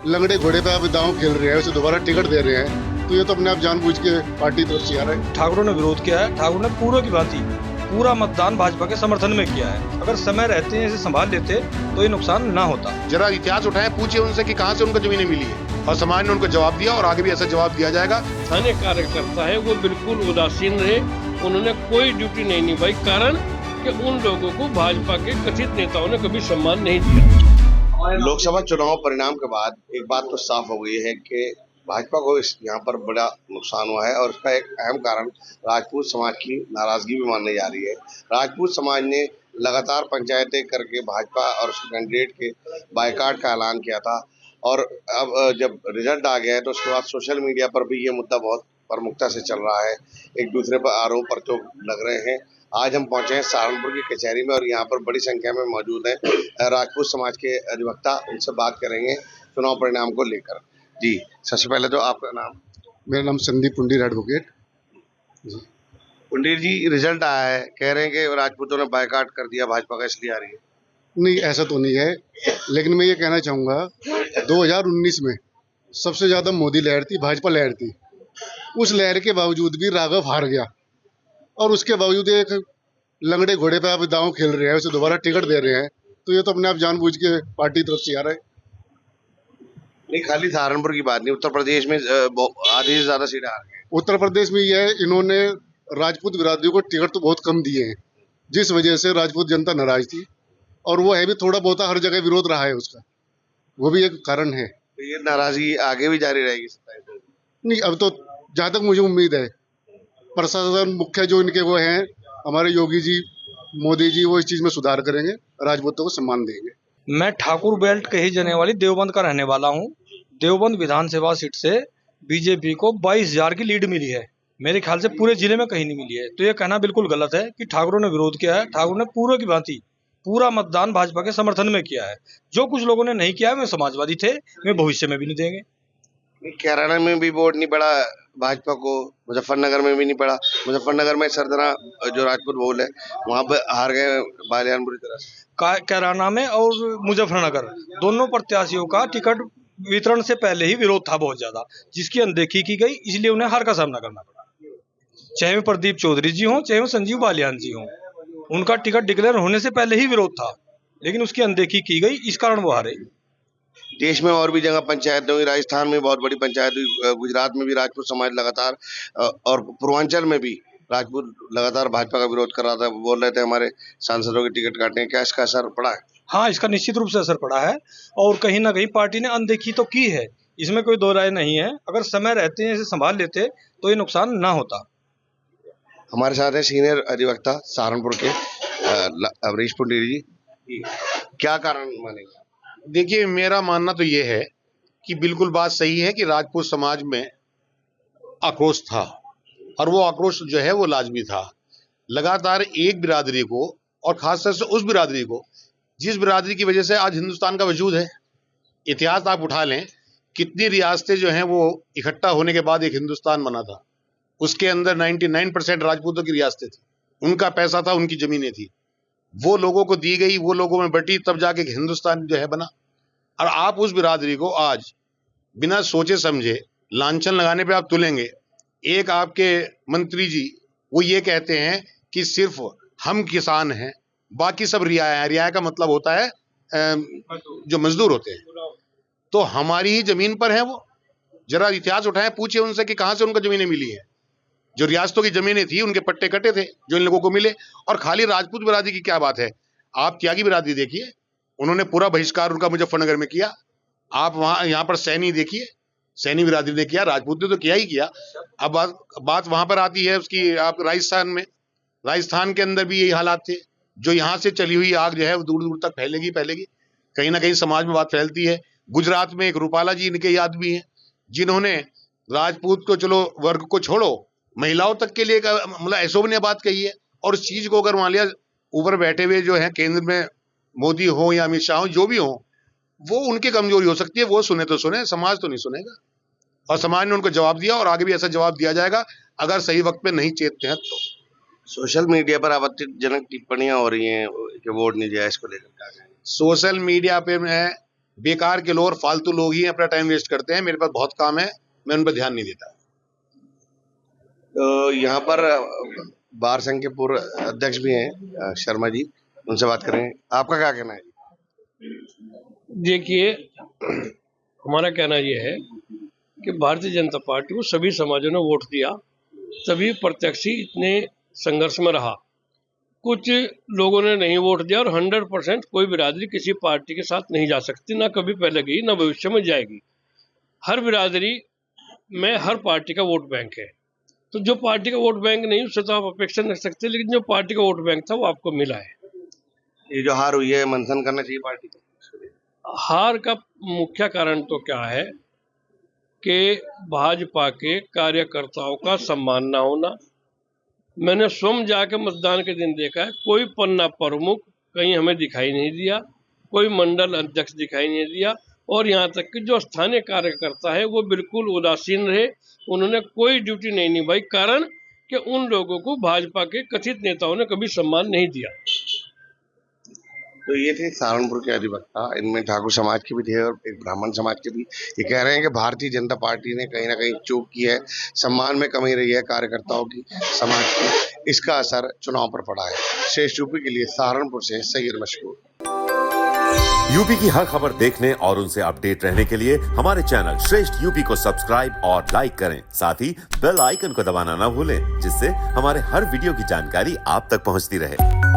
लंगड़े घोड़े पे आप दांव खेल रहे हैं, उसे दोबारा टिकट दे रहे हैं, तो ये तो अपने आप जानबूझ के पार्टी तरफ से आ रहा है। ठाकुरों ने विरोध किया है। ठाकुर ने पूर्व की भांति पूरा मतदान भाजपा के समर्थन में किया है। अगर समय रहते हैं इसे संभाल लेते तो ये नुकसान ना होता। जरा इतिहास उठाए, पूछिए उनसे कि कहां से उनको जमीनें मिली है, और समाज ने उनको जवाब दिया और आगे भी ऐसा जवाब दिया जाएगा। स्थानीय कार्यकर्ता है वो बिल्कुल उदासीन रहे, उन्होंने कोई ड्यूटी नहीं निभाई, कारण कि उन लोगों को भाजपा के कथित नेताओं ने कभी सम्मान नहीं दिया। लोकसभा चुनाव परिणाम के बाद एक बात तो साफ हो गई है कि भाजपा को यहाँ पर बड़ा नुकसान हुआ है, और उसका एक अहम कारण राजपूत समाज की नाराजगी भी मानने जा रही है। राजपूत समाज ने लगातार पंचायतें करके भाजपा और उसके कैंडिडेट के बायकॉट का ऐलान किया था, और अब जब रिजल्ट आ गया है तो उसके बाद सोशल मीडिया पर भी ये मुद्दा बहुत प्रमुखता से चल रहा है। एक दूसरे पर आरोप प्रत्यारोप लग रहे हैं। आज हम पहुंचे हैं सहारनपुर की कचहरी में, और यहाँ पर बड़ी संख्या में मौजूद हैं राजपूत समाज के अधिवक्ता। उनसे बात करेंगे चुनाव परिणाम को लेकर। जी, सबसे पहले तो आपका नाम? मेरा नाम संदीप पुंडीर एडवोकेट। पुंडीर जी, रिजल्ट आया है, कह रहे हैं कि राजपूतों ने बायकॉट कर दिया भाजपा का, इसलिए आ रही है। नहीं, ऐसा तो नहीं है, लेकिन मैं ये कहना चाहूँगा 2019 में सबसे ज़्यादा मोदी लहर थी, भाजपा लहर थी। उस लहर के बावजूद भी राघव हार गया, और उसके बावजूद एक लंगड़े घोड़े पे आप दांव खेल रहे हैं, उसे दोबारा टिकट दे रहे हैं, तो ये तो अपने आप जानबूझ के पार्टी तरफ से आ रहा है। नहीं, खाली सहारनपुर की बात नहीं, उत्तर प्रदेश में आधी से ज्यादा सीटें हार गए। उत्तर प्रदेश में यह इन्होंने राजपूत बिरादरी को टिकट तो बहुत कम दिए हैं, जिस वजह से राजपूत जनता नाराज थी, और वो है भी थोड़ा बहुत हर जगह विरोध रहा है उसका, वो भी एक कारण है। तो ये नाराजगी आगे भी जारी रहेगी 27 दिन? नहीं, अब तो जहाँ तक मुझे उम्मीद है, प्रशासन मुख्य जो इनके वो हैं हमारे योगी जी, मोदी जी, वो इस चीज में सुधार करेंगे, राजपूतों को सम्मान देंगे। मैं ठाकुर बेल्ट कही जाने वाली देवबंद का रहने वाला हूँ। देवबंद विधानसभा सीट से बीजेपी को 22,000 की लीड मिली है। मेरे ख्याल से पूरे जिले में कहीं नहीं मिली है। तो ये कहना बिल्कुल गलत है कि ठाकुरों ने विरोध किया है। ठाकुर ने पूर्व की भांति पूरा मतदान भाजपा के समर्थन में किया है। जो कुछ लोगों ने नहीं किया है वे समाजवादी थे, वे भविष्य में भी नहीं देंगे। कैराना में भी वोट नहीं पड़ा भाजपा को, मुजफ्फरनगर में भी नहीं पड़ा। मुजफ्फरनगर में सरदरा जो राजपूत बहुल है वहां पर हार गए बालियान बुरी तरह से। कैराना में और मुजफ्फरनगर दोनों प्रत्याशियों का टिकट वितरण से पहले ही विरोध था बहुत ज्यादा, जिसकी अनदेखी की गई, इसलिए उन्हें हार का सामना करना पड़ा। चाहे वो प्रदीप चौधरी जी हों, चाहे वो संजीव बालियान जी हों, उनका टिकट डिक्लेयर होने से पहले ही विरोध था, लेकिन उसकी अनदेखी की गई, इस कारण वो हारे। देश में और भी जगह पंचायत हुई, राजस्थान में बहुत बड़ी पंचायत हुई, गुजरात में भी राजपूत समाज लगातार, और पूर्वांचल में भी राजपूत लगातार भाजपा का विरोध कर रहा था। बोल रहे थे हमारे सांसदों के टिकट काटने। क्या इसका असर पड़ा है? हाँ, इसका निश्चित रूप से असर पड़ा है, और कहीं ना कहीं पार्टी ने अनदेखी तो की है, इसमें कोई दो राय नहीं है। अगर समय रहते हैं इसे संभाल लेते तो ये नुकसान ना होता। हमारे साथ है सीनियर अधिवक्ता सहारनपुर के अवरीश पुंडीर जी। क्या कारण मानेंगे? देखिए, मेरा मानना तो ये है कि बिल्कुल बात सही है कि राजपूत समाज में आक्रोश था, और वो आक्रोश जो है वो लाजमी था। लगातार एक बिरादरी को, और खासतौर से उस बिरादरी को जिस बिरादरी की वजह से आज हिंदुस्तान का वजूद है। इतिहास आप उठा लें, कितनी रियासतें जो हैं वो इकट्ठा होने के बाद एक हिंदुस्तान बना था। उसके अंदर 99% राजपूतों की रियासतें थी, उनका पैसा था, उनकी जमीनें थी, वो लोगों को दी गई, वो लोगों में बटी, तब जाके हिंदुस्तान जो है बना। और आप उस बिरादरी को आज बिना सोचे समझे लांछन लगाने पे आप तुलेंगे। एक आपके मंत्री जी वो ये कहते हैं कि सिर्फ हम किसान हैं, बाकी सब रियाया है। रियाया का मतलब होता है जो मजदूर होते हैं, तो हमारी ही जमीन पर है वो। जरा इतिहास उठाएं, पूछिए उनसे कि कहां से उनको जमीनें मिली है। जो रियासतों की जमीनें थी उनके पट्टे कटे थे जो इन लोगों को मिले। और खाली राजपूत बिरादरी की क्या बात है, आप त्यागी बिरादरी देखिए, उन्होंने पूरा बहिष्कार उनका मुजफ्फरनगर में किया। आप वहां यहाँ पर सैनी देखिए, सैनी बिरादरी ने किया, राजपूत ने तो किया ही किया। अब बात वहां पर आती है उसकी, आप राजस्थान में, राजस्थान के अंदर भी यही हालात थे। जो यहाँ से चली हुई आग जो है वो दूर दूर तक फैलेगी, कहीं ना कहीं समाज में बात फैलती है। गुजरात में एक रूपाला जी इनके याद भी हैं, जिन्होंने राजपूत को, चलो वर्ग को छोड़ो, महिलाओं तक के लिए मतलब ऐशोभनीय बात कही है। और उस चीज को अगर मान लिया ऊपर बैठे हुए जो है केंद्र में मोदी हो या अमित शाह हो, जो भी हो, वो उनकी कमजोरी हो सकती है, वो सुने तो सुने, समाज तो नहीं सुनेगा। और समाज ने उनको जवाब दिया, और आगे भी ऐसा जवाब दिया जाएगा अगर सही वक्त पे नहीं चेतते हैं तो। सोशल मीडिया पर आपत्तिजनक टिप्पणियां हो रही हैं कि वोट नहीं दिया, इसको लेकर क्या कहेंगे? सोशल मीडिया पे मैं बेकार के लोग और फालतू लोग ही अपना टाइम वेस्ट करते हैं। मेरे पास बहुत काम है, मैं उन पर ध्यान नहीं देता। तो यहाँ पर बार संघ के पूर्व अध्यक्ष भी हैं शर्मा जी, उनसे बात करेंगे। आपका क्या कहना है? देखिए, हमारा कहना यह है कि भारतीय जनता पार्टी को सभी समाजों ने वोट दिया, तभी प्रत्याशी इतने संघर्ष में रहा। कुछ लोगों ने नहीं वोट दिया और 100% कोई बिरादरी किसी पार्टी के साथ नहीं जा सकती, ना कभी पहले गई ना भविष्य में जाएगी। हर बिरादरी में हर पार्टी का वोट बैंक है, तो जो पार्टी का वोट बैंक नहीं उससे तो आप अपेक्षा नहीं रख सकते, लेकिन जो पार्टी का वोट बैंक था वो आपको मिला है। ये जो हार हुई है, मंथन करना चाहिए पार्टी को। हार का मुख्य कारण तो क्या है कि भाजपा के कार्यकर्ताओं का सम्मान ना होना। मैंने स्वयं जाके मतदान के दिन देखा है, कोई पन्ना प्रमुख कहीं हमें दिखाई नहीं दिया, कोई मंडल अध्यक्ष दिखाई नहीं दिया, और यहाँ तक कि जो स्थानीय कार्यकर्ता है वो बिल्कुल उदासीन रहे। उन्होंने कोई ड्यूटी नहीं निभाई, कारण कि उन लोगों को भाजपा के कथित नेताओं ने कभी सम्मान नहीं दिया। तो ये थे सहारनपुर के अधिवक्ता, इनमें ठाकुर समाज के भी थे और एक ब्राह्मण समाज के भी। ये कह रहे हैं कि भारतीय जनता पार्टी ने कहीं ना कहीं चूक की है, सम्मान में कमी रही है कार्यकर्ताओं की, समाज की, इसका असर चुनाव पर पड़ा है। श्रेष्ठ यूपी के लिए सहारनपुर से सैयद मशकूर। यूपी की हर खबर देखने और उनसे अपडेट रहने के लिए हमारे चैनल श्रेष्ठ यूपी को सब्सक्राइब और लाइक करें। साथ ही बेल आइकन को दबाना ना भूलें, जिससे हमारे हर वीडियो की जानकारी आप तक पहुंचती रहे।